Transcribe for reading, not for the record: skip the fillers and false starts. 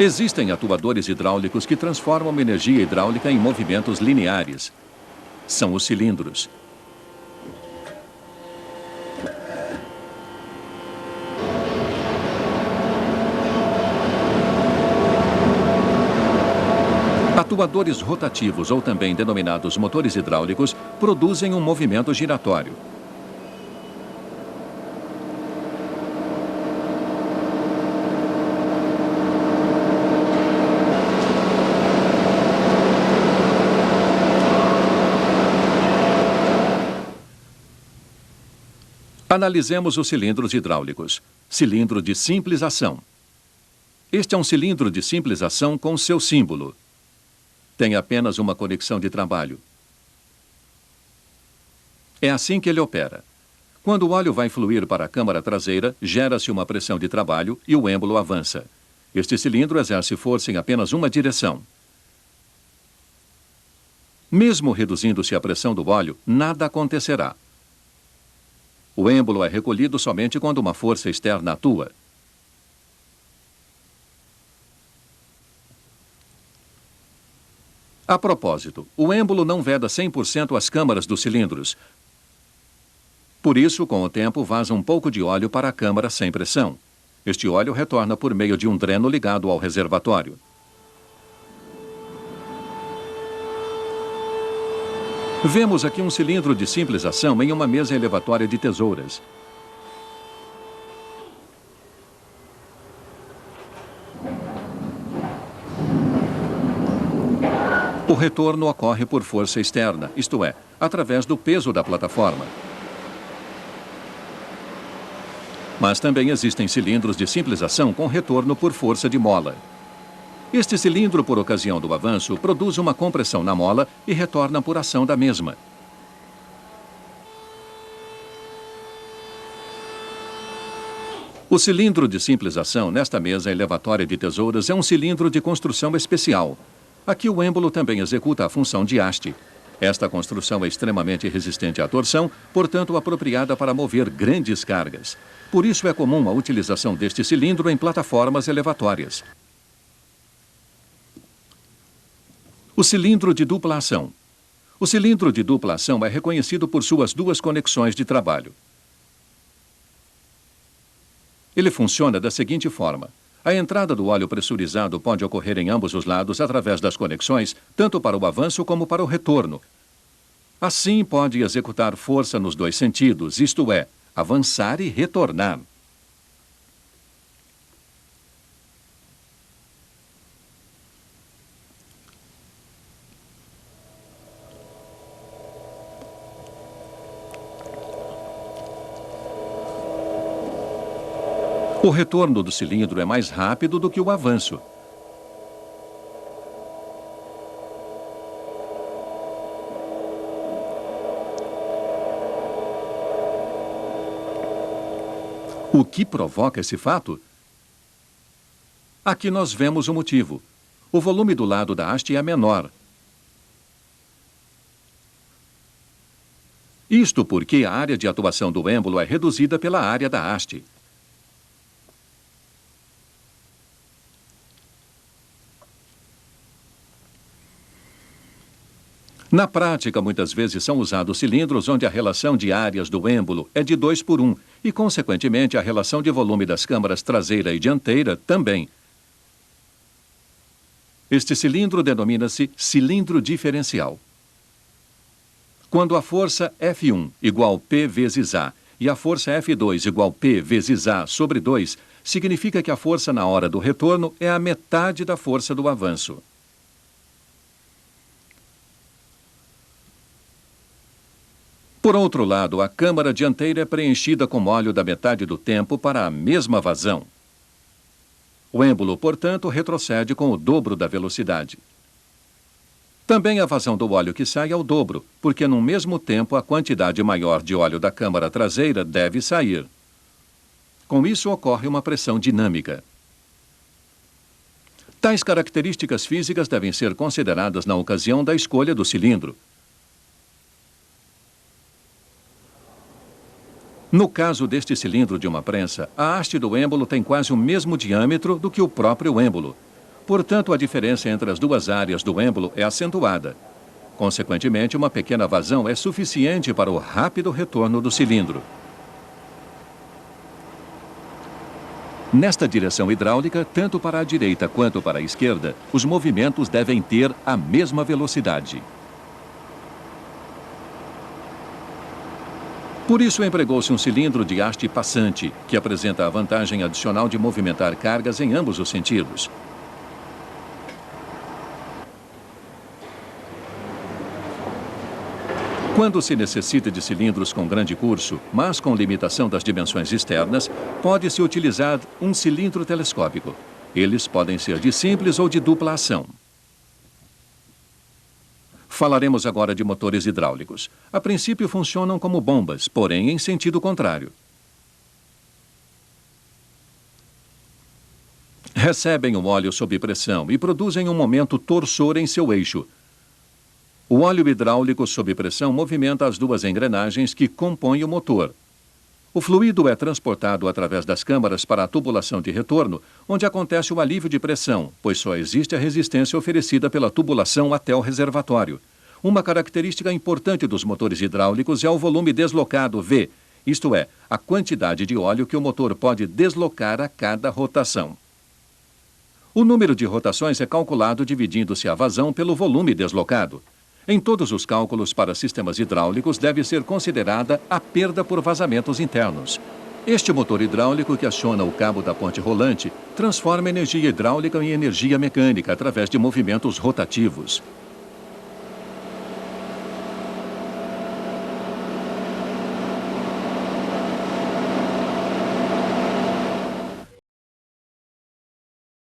Existem atuadores hidráulicos que transformam energia hidráulica em movimentos lineares. São os cilindros. Atuadores rotativos, ou também denominados motores hidráulicos, produzem um movimento giratório. Analisemos os cilindros hidráulicos. Cilindro de simples ação. Este é um cilindro de simples ação com seu símbolo. Tem apenas uma conexão de trabalho. É assim que ele opera. Quando o óleo vai fluir para a câmara traseira, gera-se uma pressão de trabalho e o êmbolo avança. Este cilindro exerce força em apenas uma direção. Mesmo reduzindo-se a pressão do óleo, nada acontecerá. O êmbolo é recolhido somente quando uma força externa atua. A propósito, o êmbolo não veda 100% as câmaras dos cilindros. Por isso, com o tempo, vaza um pouco de óleo para a câmara sem pressão. Este óleo retorna por meio de um dreno ligado ao reservatório. Vemos aqui um cilindro de simples ação em uma mesa elevatória de tesouras. O retorno ocorre por força externa, isto é, através do peso da plataforma. Mas também existem cilindros de simples ação com retorno por força de mola. Este cilindro, por ocasião do avanço, produz uma compressão na mola e retorna por ação da mesma. O cilindro de simples ação nesta mesa elevatória de tesouras é um cilindro de construção especial. Aqui o êmbolo também executa a função de haste. Esta construção é extremamente resistente à torção, portanto apropriada para mover grandes cargas. Por isso é comum a utilização deste cilindro em plataformas elevatórias. O cilindro de dupla ação. O cilindro de dupla ação é reconhecido por suas duas conexões de trabalho. Ele funciona da seguinte forma. A entrada do óleo pressurizado pode ocorrer em ambos os lados através das conexões, tanto para o avanço como para o retorno. Assim, pode executar força nos dois sentidos, isto é, avançar e retornar. O retorno do cilindro é mais rápido do que o avanço. O que provoca esse fato? Aqui nós vemos o motivo. O volume do lado da haste é menor. Isto porque a área de atuação do êmbolo é reduzida pela área da haste. Na prática, muitas vezes são usados cilindros onde a relação de áreas do êmbolo é de 2:1 e, consequentemente, a relação de volume das câmaras traseira e dianteira também. Este cilindro denomina-se cilindro diferencial. Quando a força F1 igual P vezes A e a força F2 igual P vezes A sobre 2, significa que a força na hora do retorno é a metade da força do avanço. Por outro lado, a câmara dianteira é preenchida com óleo da metade do tempo para a mesma vazão. O êmbolo, portanto, retrocede com o dobro da velocidade. Também a vazão do óleo que sai é o dobro, porque no mesmo tempo a quantidade maior de óleo da câmara traseira deve sair. Com isso ocorre uma pressão dinâmica. Tais características físicas devem ser consideradas na ocasião da escolha do cilindro. No caso deste cilindro de uma prensa, a haste do êmbolo tem quase o mesmo diâmetro do que o próprio êmbolo. Portanto, a diferença entre as duas áreas do êmbolo é acentuada. Consequentemente, uma pequena vazão é suficiente para o rápido retorno do cilindro. Nesta direção hidráulica, tanto para a direita quanto para a esquerda, os movimentos devem ter a mesma velocidade. Por isso, empregou-se um cilindro de haste passante, que apresenta a vantagem adicional de movimentar cargas em ambos os sentidos. Quando se necessita de cilindros com grande curso, mas com limitação das dimensões externas, pode-se utilizar um cilindro telescópico. Eles podem ser de simples ou de dupla ação. Falaremos agora de motores hidráulicos. A princípio funcionam como bombas, porém em sentido contrário. Recebem o óleo sob pressão e produzem um momento torsor em seu eixo. O óleo hidráulico sob pressão movimenta as duas engrenagens que compõem o motor. O fluido é transportado através das câmaras para a tubulação de retorno, onde acontece o alívio de pressão, pois só existe a resistência oferecida pela tubulação até o reservatório. Uma característica importante dos motores hidráulicos é o volume deslocado V, isto é, a quantidade de óleo que o motor pode deslocar a cada rotação. O número de rotações é calculado dividindo-se a vazão pelo volume deslocado. Em todos os cálculos para sistemas hidráulicos deve ser considerada a perda por vazamentos internos. Este motor hidráulico que aciona o cabo da ponte rolante transforma energia hidráulica em energia mecânica através de movimentos rotativos.